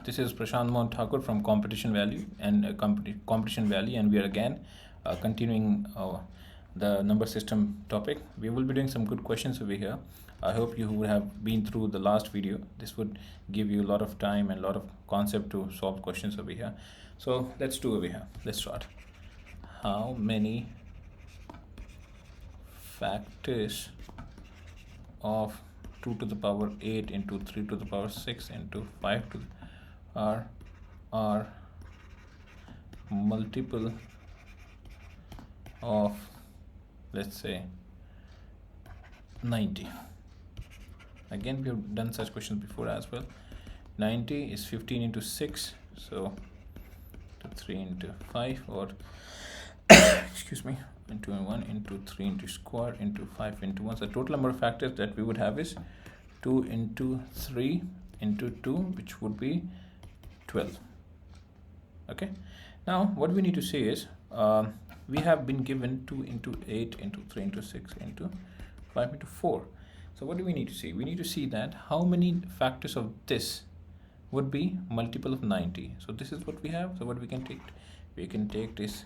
This is Prashant Mohan Thakur from Competition Value and Competition Valley, and we are again continuing the number system topic. We will be doing some good questions over here. I hope you would have been through the last video. This would give you a lot of time and a lot of concept to solve questions over here. So let's do over here. Let's start. How many factors of 2 to the power 8 into 3 to the power 6 into 5 to are multiple of, let's say, 90. Again, we have done such questions before as well. 90 is 15 into 6, so 3 into 5, or excuse me, into 1 into 3 into square into 5 into 1. So the total number of factors that we would have is 2 into 3 into 2, which would be 12. Okay, now what we need to say is we have been given 2 into 8 into 3 into 6 into 5 into 4. So what do we need to see? We need to see that how many factors of this would be multiple of 90. So this is what we have. So what we can take this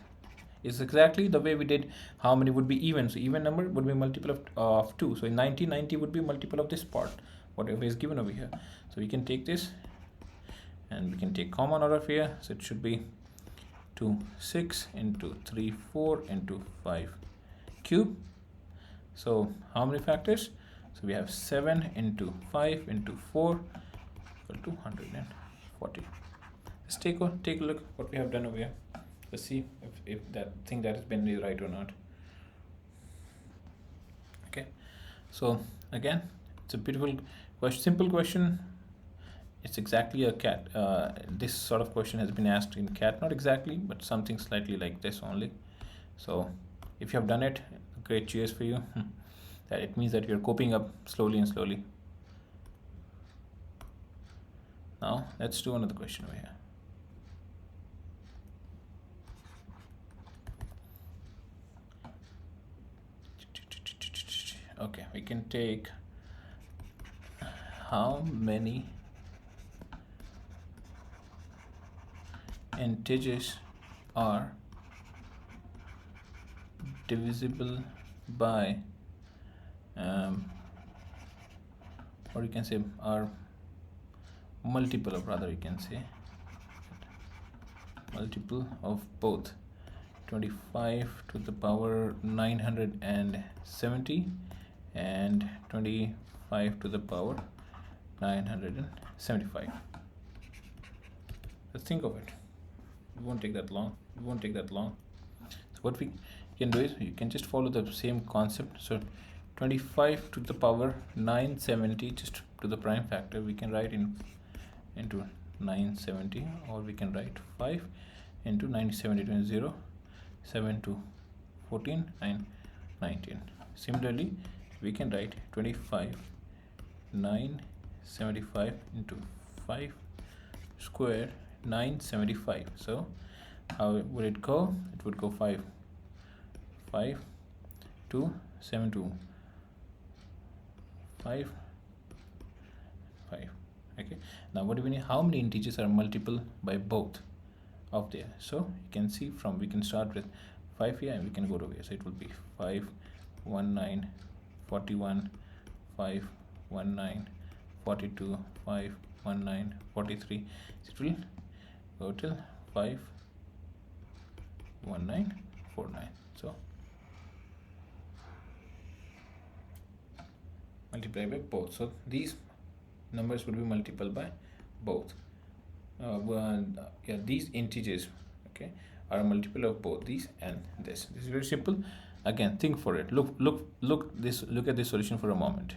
is exactly the way we did how many would be even. So even number would be multiple of 2. So in 90 would be multiple of this part, whatever is given over here. So we can take this and we can take common out of here. So it should be 2 6 into 3 4 into 5 cube. So how many factors? So we have 7 into 5 into 4 equal to 140. Let's take a look what we have done over here. Let's see if that thing that has been is right or not. Okay, so again, it's a beautiful question, simple question. It's exactly a CAT. This sort of question has been asked in CAT, not exactly, but something slightly like this only. So if you have done it, great cheers for you. That it means that you're coping up slowly and slowly. Now let's do another question over here. Okay, we can take how many integers are divisible by or you can say are multiple of, rather you can say multiple of both 25 to the power 970 and 25 to the power 975. Let's think of it. It won't take that long. So what we can do is you can just follow the same concept. So 25 to the power 970 just to the prime factor, we can write into 970, or we can write 5 into 970 to 0, 7 to 14, 9, 19. Similarly, we can write 25 975 into 5 square 975. So how would it go? It would go 5 to 7 to 5. Okay, now what do we need? How many integers are multiple by both of there? So you can see from, we can start with 5 here and we can go to here. So it will be 5 19 41 5 19 42 5 19 43. So it will go till 5 1949. So multiply by both. So these numbers would be multiple by both. These integers, okay, are a multiple of both these and this. This is very simple. Again, think for it. Look at this solution for a moment.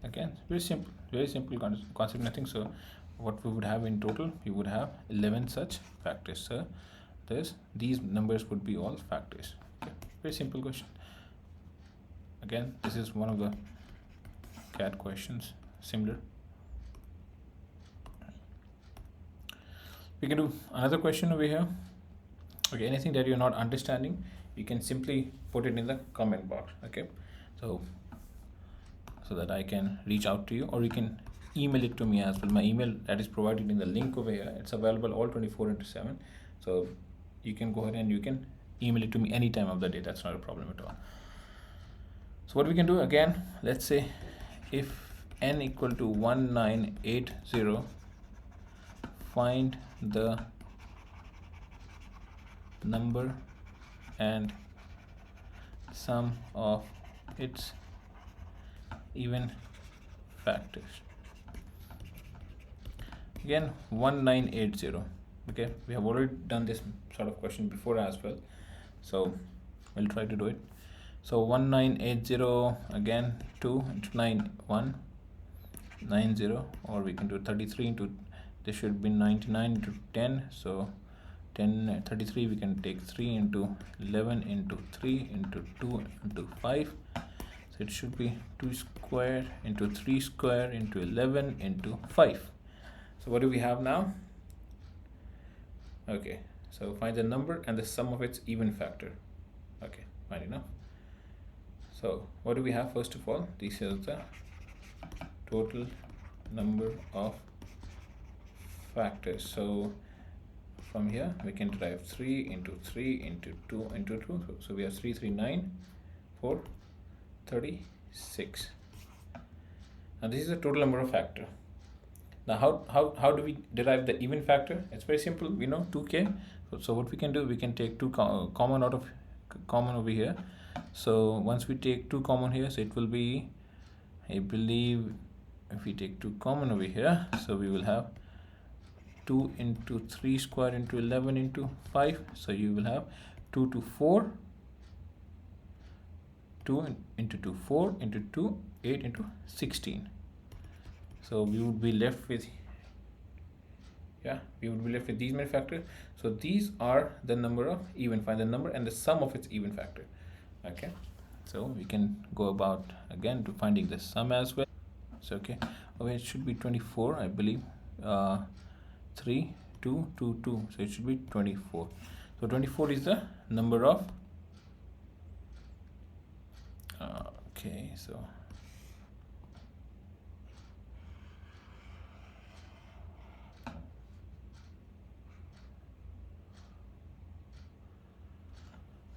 Again, very simple concept, nothing. So what we would have in total, we would have 11 such factors. So these numbers would be all factors. Okay, very simple question. Again, this is one of the CAT questions, similar. We can do another question over here. Okay, anything that you're not understanding, you can simply put it in the comment box. Okay, so that I can reach out to you, or you can email it to me as well. My email that is provided in the link over here, it's available all 24/7. So you can go ahead and you can email it to me any time of the day. That's not a problem at all. So what we can do again, let's say if n equal to 1980, find the number and sum of its even factors. Again 1980. Okay, we have already done this sort of question before as well, so we'll try to do it. So 1980, again 2 into 9, 190, or we can do 33 into, this should be 99 into 10, so 10 33, we can take 3 into 11 into 3 into 2 into 5, so it should be 2 square into 3 square into 11 into 5. So what do we have now? Okay, so find the number and the sum of its even factor. Okay, fine enough. So what do we have? First of all, this is the total number of factors. So from here we can derive 3 into 3 into 2 into 2. So we have 3, 3, 9, 4, 36. Now this is the total number of factor. Now how do we derive the even factor? It's very simple. We know 2k. So what we can do, we can take 2 common out of common over here. So once we take 2 common here, so it will be, I believe, if we take 2 common over here, so we will have 2 into 3 square into 11 into 5. So you will have 2 to 4, 2 into 2, 4 into 2, 8 into 16. So we would be left with, these many factors. So these are the number of even, find the number and the sum of its even factor. Okay, so we can go about again to finding the sum as well. So okay, it should be 24, I believe. 3, 2, 2, 2, so it should be 24. So 24 is the number of okay, so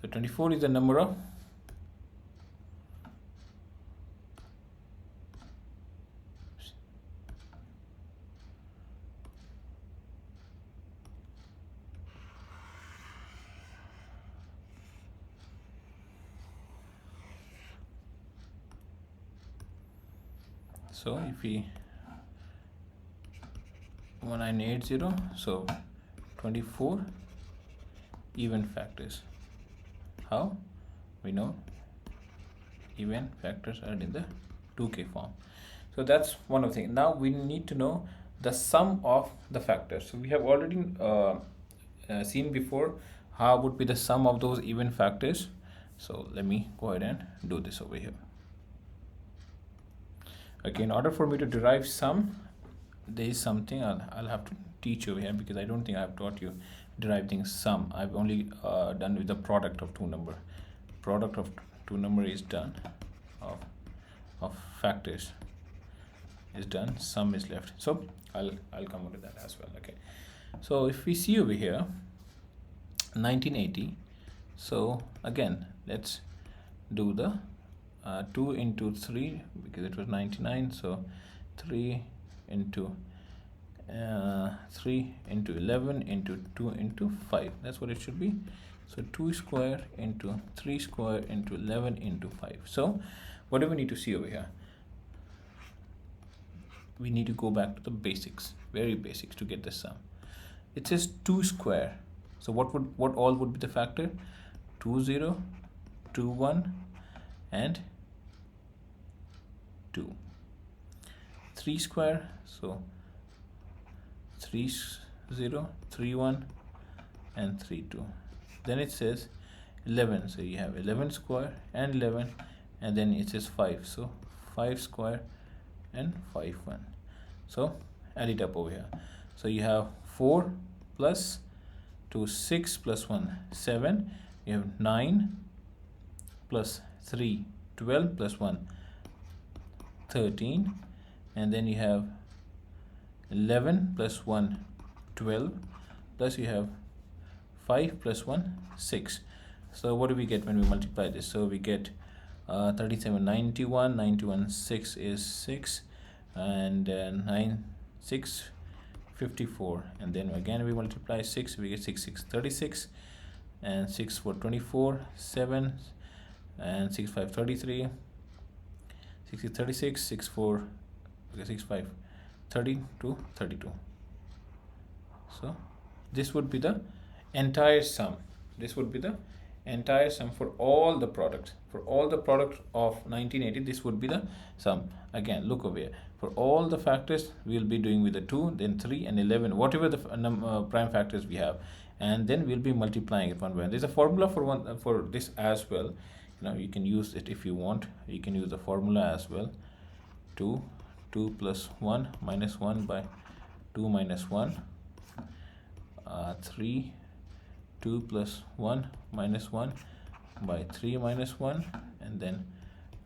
so 24 is the number of so if we 1980, so 24 even factors. How? We know even factors are in the 2k form. So that's one of the things. Now we need to know the sum of the factors. So we have already seen before how would be the sum of those even factors. So let me go ahead and do this over here. Okay, in order for me to derive sum, there is something I'll have to teach you here, because I don't think I've taught you deriving sum. I've only done with the product of two number. Product of two number is done, of factors is done, sum is left. So I'll come on to that as well. Okay, so if we see over here 1980, so again let's do the 2 into 3, because it was 99, so 3 into 3 into 11 into 2 into 5. That's what it should be. So 2 square into 3 square into 11 into 5. So what do we need to see over here? We need to go back to the basics, very basics, to get the sum. It says 2 square. So what all would be the factor? 2 0, 2 1 and 2. 3 square, so 3 0, 3 1 and 3 2. Then it says 11, so you have 11 square and 11, and then it says 5, so 5 square and 5 1. So add it up over here. So you have 4 plus 2 6 plus 1 7, you have 9 plus 3 12 plus 1 13, and then you have 11 plus 1 12, plus you have 5 plus 1 6. So what do we get when we multiply this? So we get 37 91, 91 6 is 6, and 9 6 54, and then again we multiply 6, we get 6 6 36, and 6 4 24, 7, and 6 5 33, 6 6 36, 6 4, okay, 6 5 32 32. So this would be the entire sum. This would be the entire sum for all the products. For all the products of 1980, this would be the sum. Again, look over here. For all the factors, we will be doing with the 2, then 3 and 11, whatever the prime factors we have, and then we'll be multiplying it one by one. There's a formula for this as well. You can use it if you want. You can use the formula as well. 2 plus 1 minus 1 by 2 minus 1. 3 2 plus 1 minus 1 by 3 minus 1, and then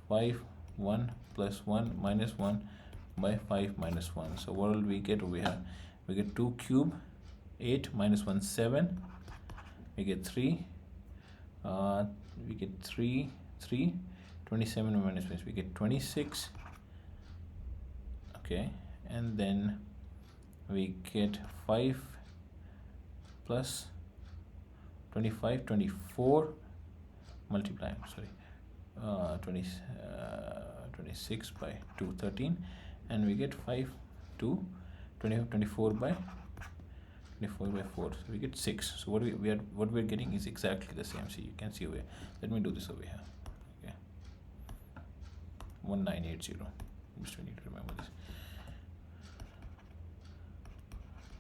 5 1 plus 1 minus 1 by 5 minus 1. So what will we get over here? We get 2 cube, 8 minus 1 7. We get 3. We get 3 27 minus 1. We get 26. Okay, and then we get 5 plus 25 24 multiply, sorry, 26 by 2 13, and we get 5 2 24 by 4, so we get 6. So what we're getting is exactly the same. See, you can see over here. Let me do this over here. Okay, 1980. Just we need to remember this.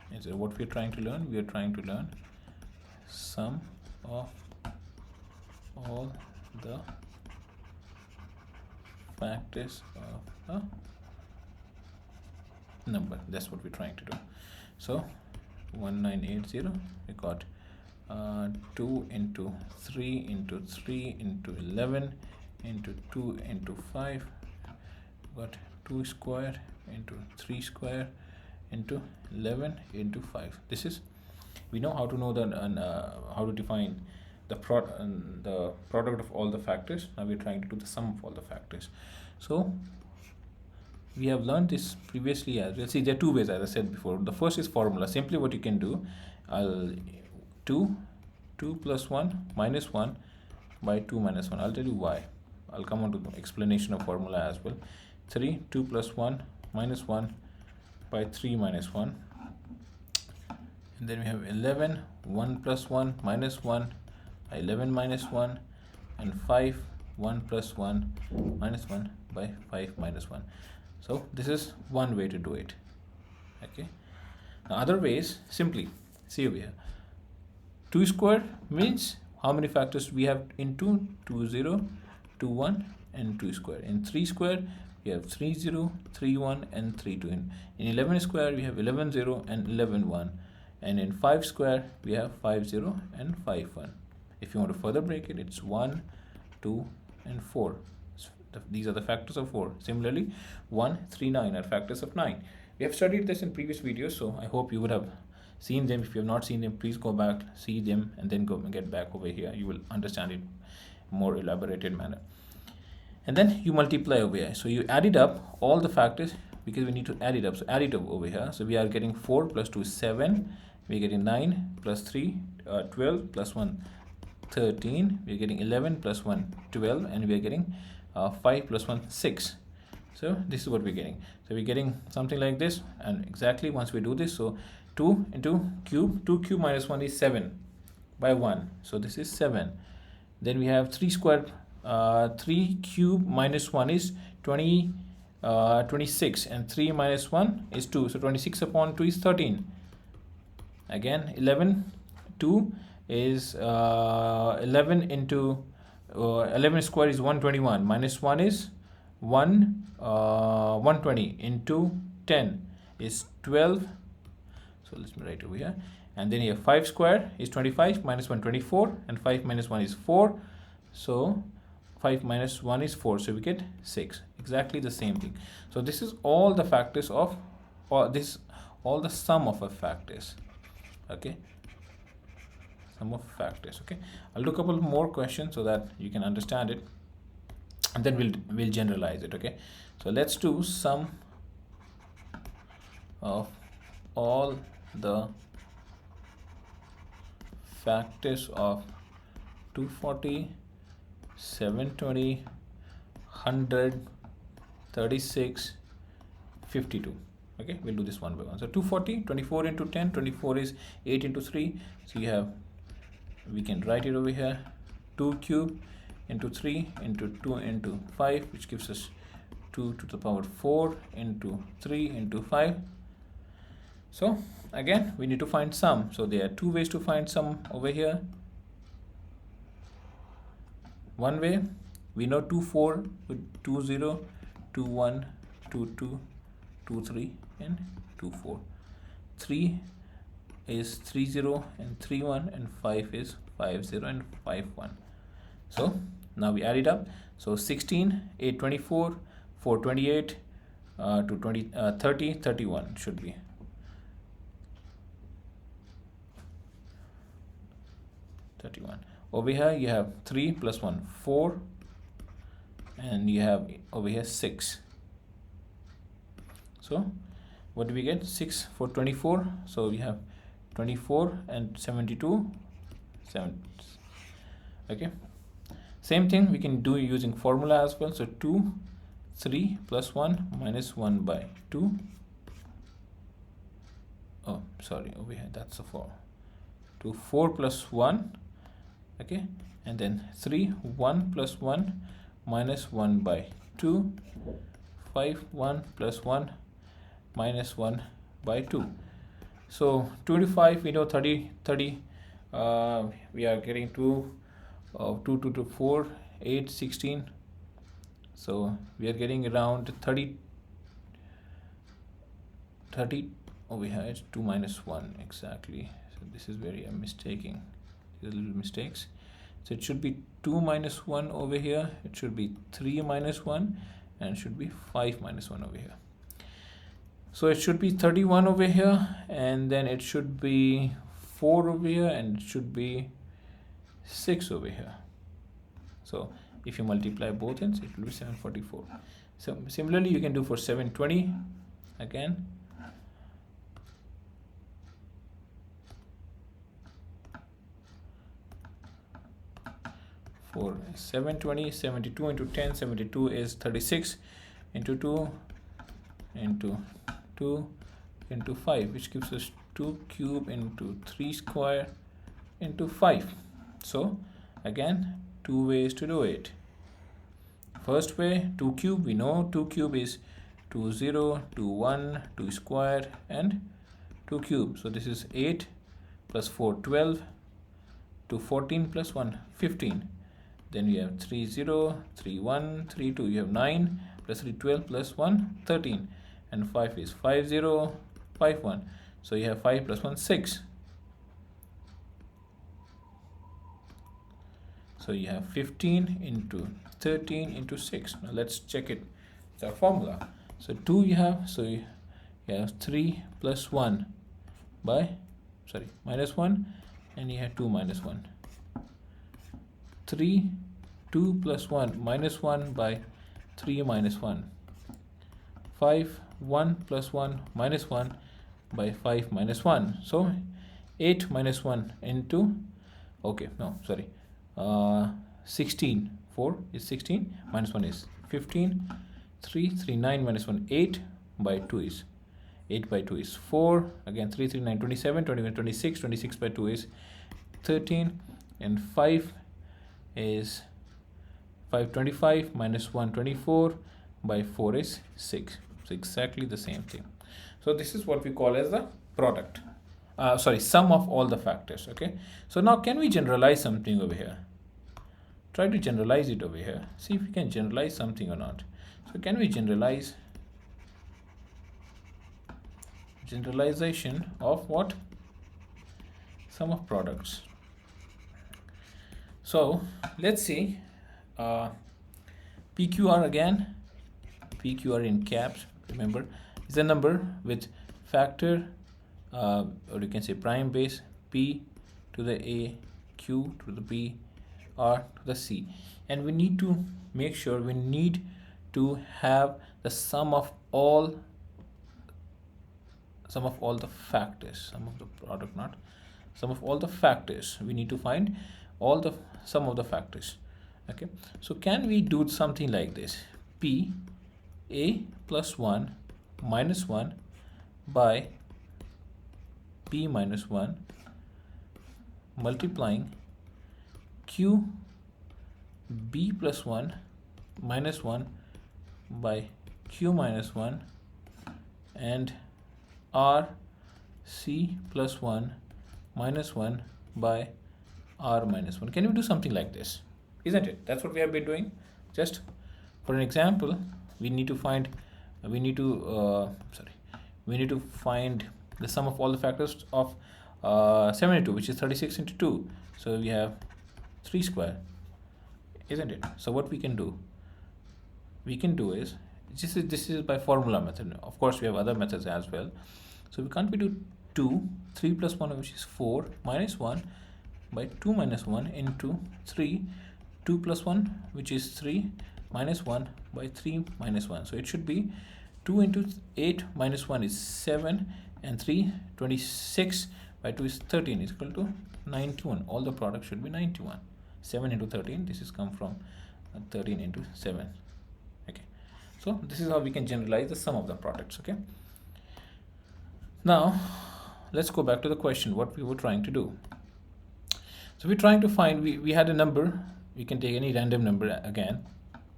And so what we're trying to learn? We are trying to learn sum of all the factors of a number. That's what we're trying to do. So 1980, we got 2 into 3 into 3 into 11 into 2 into 5. We got 2 square into 3 square into 11 into 5. This is, we know how to know how to define the product of all the factors. Now we're trying to do the sum of all the factors. So we have learned this previously as well. See, there are two ways, as I said before. The first is formula. Simply what you can do, 2 plus 1 minus 1 by 2 minus 1. I'll tell you why. I'll come on to the explanation of formula as well. 3 2 plus 1 minus 1 by 3 minus 1, and then we have 11 1 plus 1 minus 1 by 11 minus 1, and 5 1 plus 1 minus 1 by 5 minus 1. So this is one way to do it. Okay, now other ways, simply see over here. 2 square means how many factors we have in 2? 2 0 2 1 and 2 square. In 3 square we have 3 0 3 1 and 3 2. In 11 square we have 11 0 and 11 1, and in 5 square we have 5 0 and 5 1. If you want to further break it, it's 1 2 and 4. These are the factors of 4. Similarly, 1 3 9 are factors of 9. We have studied this in previous videos, so I hope you would have seen them. If you have not seen them, please go back, see them, and then go and get back over here. You will understand it more elaborated manner. And then you multiply over here. So you add it up, all the factors, because we need to add it up. So add it up over here. So we are getting 4 plus 2 is 7. We're getting 9 plus 3, 12 plus 1, 13. We're getting 11 plus 1, 12. And we're getting 5 plus 1, 6. So this is what we're getting. So we're getting something like this. And exactly once we do this, so 2 into cube. 2 cube minus 1 is 7 by 1. So this is 7. Then we have 3 square. 3 cube minus 1 is 26, and 3 minus 1 is 2. So 26 upon 2 is 13. Again, 11 2 is 11 into 11 square is 121. Minus 1 is 120 into 10 is 12. So let me write over here. And then here 5 square is 25, minus 1 24, and 5 minus 1 is 4. So 5 minus 1 is 4, so we get 6. Exactly the same thing. So this is all the factors of all all the sum of a factors. Okay, sum of factors. Okay, I'll do a couple more questions so that you can understand it, and then we'll generalize it. Okay, so let's do sum of all the factors of 240, 720, 100, 36, 52. Okay, we'll do this one by one. So 240, 24 into 10, 24 is 8 into 3. So you have, we can write it over here, 2 cube into 3 into 2 into 5, which gives us 2 to the power 4 into 3 into 5. So again, we need to find sum. So there are two ways to find sum over here. One way, we know 2 4 with 2 0, 2 1, 2 2, 2 3 and 2 4. 3 is 3 0 and 3 1, and 5 is 5 0 and 5 1. So now we add it up. So 16, 8 24, 4 28, 2 20, 30, 31 should be. Over here you have 3 plus 1 4, and you have over here 6. So what do we get? 6 for 24. So we have 24 and 72 7. Okay, same thing we can do using formula as well. So 2 3 plus 1 minus 1 by 2. Oh sorry, over here that's the 4. 2 4 plus 1. Okay, and then 3 1 plus 1 minus 1 by 2. 5 1 plus 1 minus 1 by 2. So 25, we know 30 30, we are getting 2 to 4 8 16. So we are getting around 30 over here. It's 2 minus 1 exactly. So this is where I'm mistaking. Little mistakes. So it should be 2 minus 1 over here, it should be 3 minus 1, and it should be 5 minus 1 over here. So it should be 31 over here, and then it should be 4 over here, and it should be 6 over here. So if you multiply both ends, it will be 744. So similarly you can do for 720 again. For 720, 72 into 10, 72 is 36 into 2 into 2 into 5, which gives us 2 cube into 3 square into 5. So again, two ways to do it. First way, 2 cube, we know 2 cube is 2 0, 2 1, 2 square and 2 cube. So this is 8 plus 4 12, 2 14 plus 1 15. Then we have 3 0, 3 1, 3 2. You have 9 plus 3 12 plus 1 13, and 5 is 5 0, 5 1. So you have 5 plus 1 6. So you have 15 into 13 into 6. Now let's check it. It's our formula. So 2 you have, so you have 3 plus 1 by, sorry, minus 1, and you have 2 minus 1. 3 2 plus 1 minus 1 by 3 minus 1. 5 1 plus 1 minus 1 by 5 minus 1. So 8 minus 1 into, okay, no, sorry, 16. 4 is 16, minus 1 is 15. 3 3 9 minus 1 8 by 2 is 8 by 2 is 4. Again 3 3 9 27, 21 26, 26 by 2 is 13, and 5 is 5 25 minus 1 24 by 4 is 6. So exactly the same thing. So this is what we call as the product, sum of all the factors. Okay, so now can we generalize something over here? Try to generalize it over here, see if we can generalize something or not. So can we generalize generalization of what? Sum of products. So let's see, PQR again. PQR in caps, remember, is a number with factor or you can say prime base, P to the A, Q to the B, R to the C. And we need to make sure we need to have the sum of all the factors, sum of the product, not sum of all the factors. We need to find all the sum of the factors. Okay, so can we do something like this? P A plus 1 minus 1 by P minus 1 multiplying Q B plus 1 minus 1 by Q minus 1 and R C plus 1 minus 1 by R minus 1. Can we do something like this? Isn't it? That's what we have been doing. Just for an example, we need to find we need to find the sum of all the factors of 72, which is 36 into 2. So we have 3 square, isn't it? So what we can do is this is by formula method. Of course, we have other methods as well. So we can't be do 2, 3 plus 1, which is 4, minus 1 by 2 minus 1 into 3, 2 plus 1, which is 3, minus 1 by 3 minus 1. So it should be 2 into 8 minus 1 is 7, and 3, 26 by 2 is 13 is equal to 91. All the product should be 91. 7 into 13, this is come from 13 into 7. Okay, so this is how we can generalize the sum of the products. Okay, now let's go back to the question what we were trying to do. So we're trying to find, we had a number, we can take any random number again,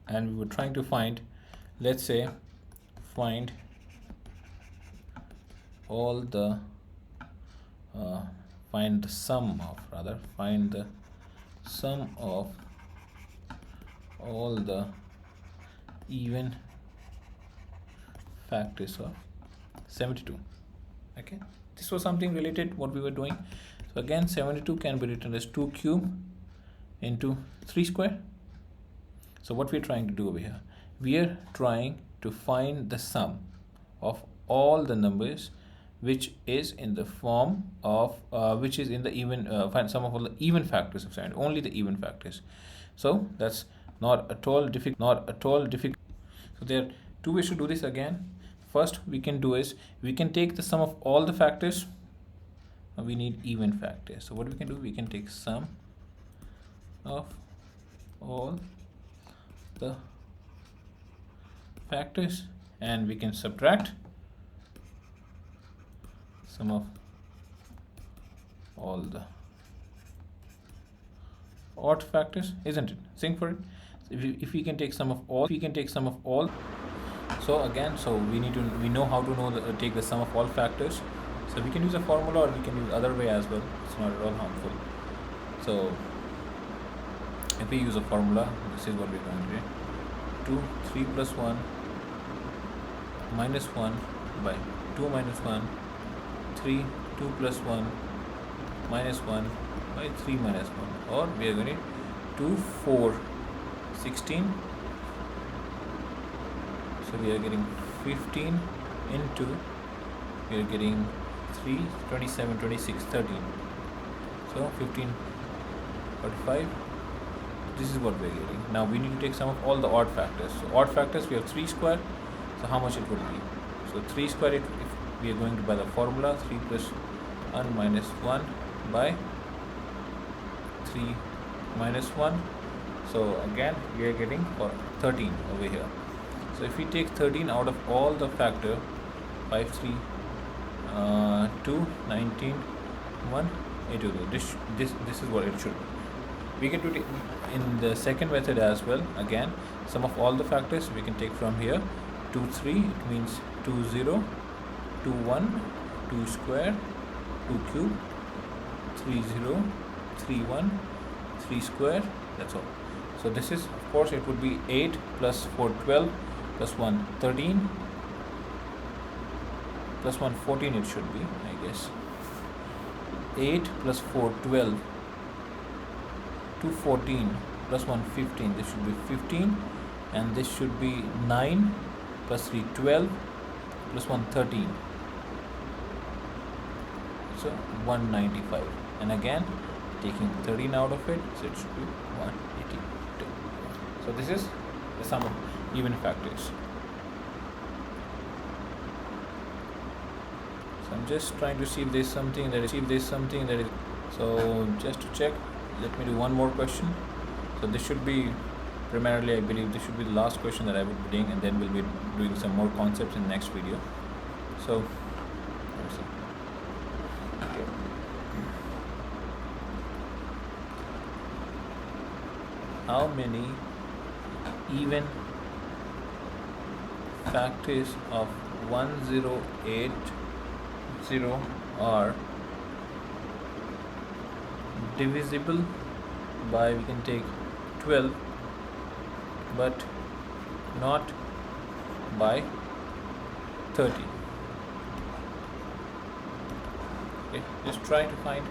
and we were trying to find, let's say, find all the find the sum of all the even factors of 72. Okay, this was something related what we were doing. So again, 72 can be written as 2 cube into 3 square. So what we're trying to do over here, we are trying to find the sum of all the numbers which is in the form of which is in the even find sum of all the even factors of 70, only the even factors. So that's not at all difficult. So there are two ways to do this. Again, first we can do is we can take the sum of all the factors. We need even factors. So what we can do, we can take sum of all the factors and we can subtract sum of all the odd factors, isn't it? Think for it. If we can take sum of all, so again, so we know how to take the sum of all factors. So we can use a formula or we can use other way as well. It's not at all harmful. So if we use a formula, this is what we're going to do. 2, 3 plus 1 minus 1 by 2 minus 1, 3, 2 plus 1 minus 1 by 3 minus 1, or we are going to 2, 4, 16. So we are getting 15 into, we are getting 3, 27, 26, 13. So 15, 45. This is what we are getting. Now we need to take sum of all the odd factors. So odd factors, we have 3 square. So how much it would be? So 3 square, if we are going to by the formula, 3 plus 1 minus 1 by 3 minus 1. So again, we are getting for 13 over here. So if we take 13 out of all the factor, 5, 3, 2, 19, 1, 8, this is what it should be. We can do it in the second method as well. Again, sum of all the factors we can take from here. 2, 3, it means 2, 0, 2, 1, 2 square, 2 cube, 3, 0, 3, 1, 3 square, that's all. So this is, of course, it would be 8 plus 4, 12, plus 1, 13, plus 1, 14 it should be, I guess. 8 plus 4, 12, 2, 14, plus 1, 15, this should be 15, and this should be 9, plus 3, 12, plus 1, 13. so 195, and again taking 13 out of it, so it should be 182. So this is the sum of even factors. So I'm just trying to see if there's something that is so just to check, let me do one more question. So this should be primarily, I believe this should be the last question that I will be doing, and then we'll be doing some more concepts in the next video. So let's see. Okay. How many even factors of 1080 are divisible by, we can take 12, but not by 30? Okay, just try to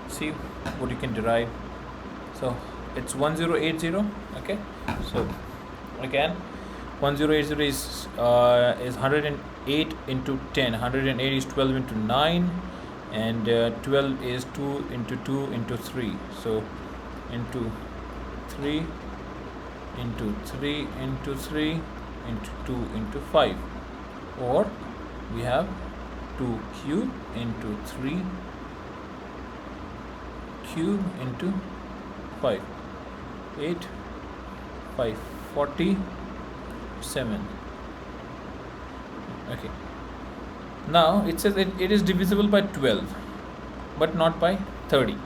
see what you can derive. So it's 1080. Okay, so again 1080 is 108 into 10. 108 is 12 into 9, and 12 is 2 into 2 into 3. So into 3 into 3 into 3 into 2 into 5, or we have 2 cube into 3 cube into 5, 8, 5, 47. Okay, now it says it is divisible by 12 but not by 30.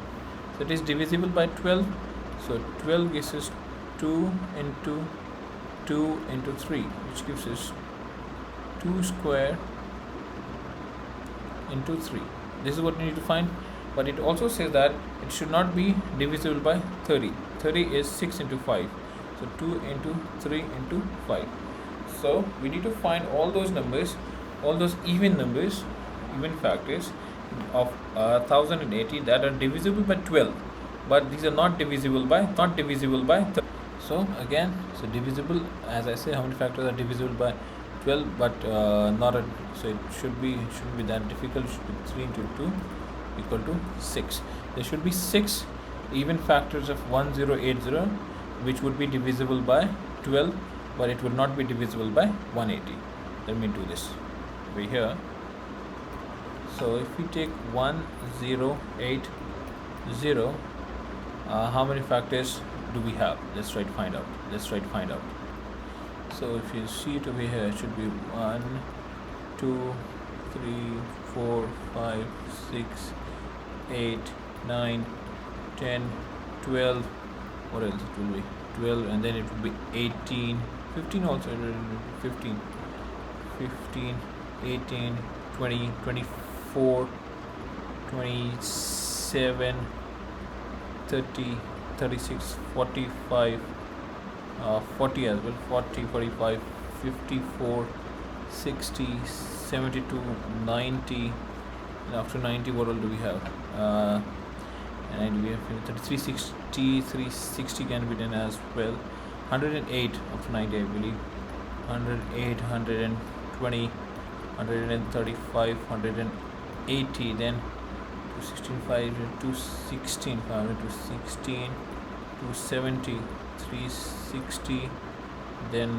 So it is divisible by 12, so 12 gives us 2 into 2 into 3, which gives us 2 square into 3. This is what we need to find. But it also says that it should not be divisible by 30. 30 is 6 into 5, so 2 into 3 into 5. So we need to find all those numbers, all those even numbers, even factors of 1080 that are divisible by 12, but these are not divisible by 30. So again, so divisible, as I say, how many factors are divisible by 12 but not a, so it shouldn't be that difficult. It should be 3 into 2 equal to 6. There should be 6 even factors of 1080 which would be divisible by 12, but it would not be divisible by 180. Let me do this over here. So if we take 1080, how many factors do we have? Let's try to find out. So if you see it over here, it should be 1, 2, 3, 4, 5, 6, 8, 9, 10, 12. What else it will be? 12, and then it will be 18, 15 also, 15, 18, 20, 24, 27, 30, 36, 45, 40 as well, 40, 45, 54, 60, 72, 90, and after 90 what all do we have? And we have 33, 60, 360 can be done as well. 108 after 90, I believe. 108, 120, 135, 180, then 216, 5, 216, 216, 270, 360, then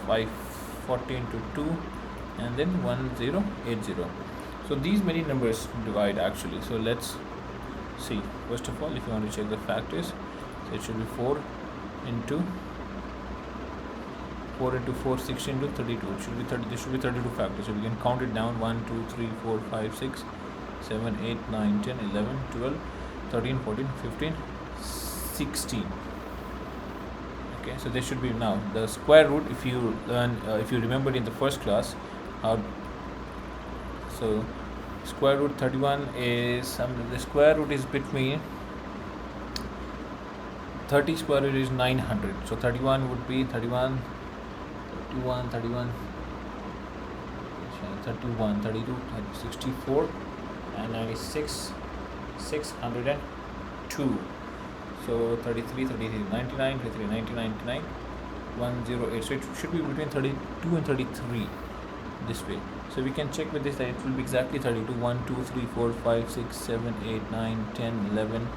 540 into 2, and then 1080. So these many numbers divide actually. So let's see. First of all, if you want to check the factors, so it should be 4 into 4, 16 into 32. It should be 30. This should be 32 factors. So we can count it down: 1, 2, 3, 4, 5, 6, 7, 8, 9, 10, 11, 12, 13, 14, 15, 16. Okay, so there should be now the square root. If you remembered in the first class, how so square root 31 is the square root is between 30 square root is 900. So 31 would be 31, 32, 64, and 96, 602. So 33, 99, 33, 99, 108. So it should be between 32 and 33 this way. So we can check with this that it will be exactly 32. 1, 2, 3, 4, 5, 6, 7, 8, 9, 10, 11,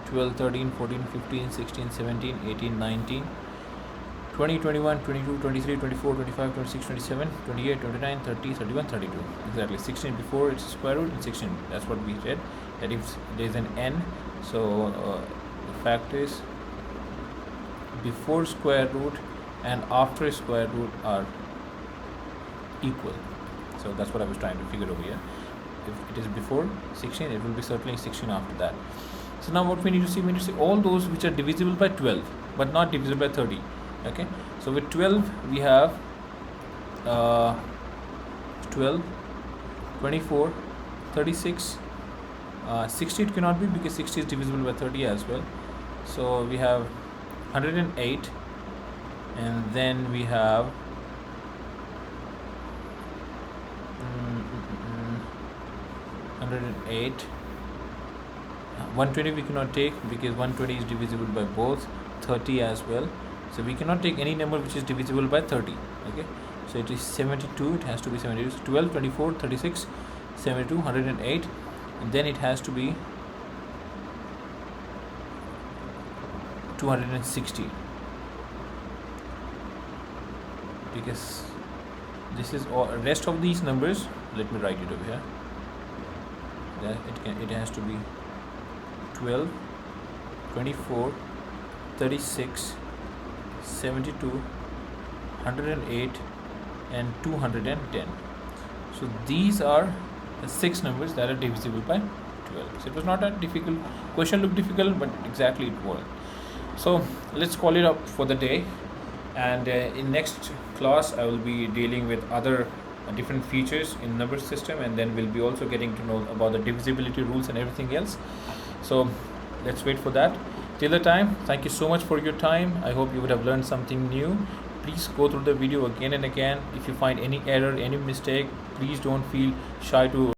12, 13, 14, 15, 16, 17, 18, 19, 20, 21, 22, 23, 24, 25, 26, 27, 28, 29, 30, 31, 32. Exactly. 16 before its square root and 16. That's what we read. That if there is an n, so the fact is before square root and after square root are equal. So that's what I was trying to figure over here. If it is before 16, it will be certainly 16 after that. So now what we need to see, we need to see all those which are divisible by 12 but not divisible by 30. Okay, so with 12 we have 12, 24, 36, 60 it cannot be because 60 is divisible by 30 as well. So we have 108, and then we have 108. 120 we cannot take because 120 is divisible by both 30 as well. So we cannot take any number which is divisible by 30. Okay, so it is 72. It has to be 72. 12, 24, 36, 72, 108, and then it has to be 260 because this is all rest of these numbers. Let me write it over here. It has to be 12, 24, 36, 72, 108, and 210. So these are the 6 numbers that are divisible by 12. So it was not a difficult question. Looked difficult, but exactly it was. So let's call it up for the day, and in next class I will be dealing with other different features in number system, and then we'll be also getting to know about the divisibility rules and everything else. So let's wait for that. Till the time, thank you so much for your time. I hope you would have learned something new. Please go through the video again and again. If you find any error, any mistake, please don't feel shy to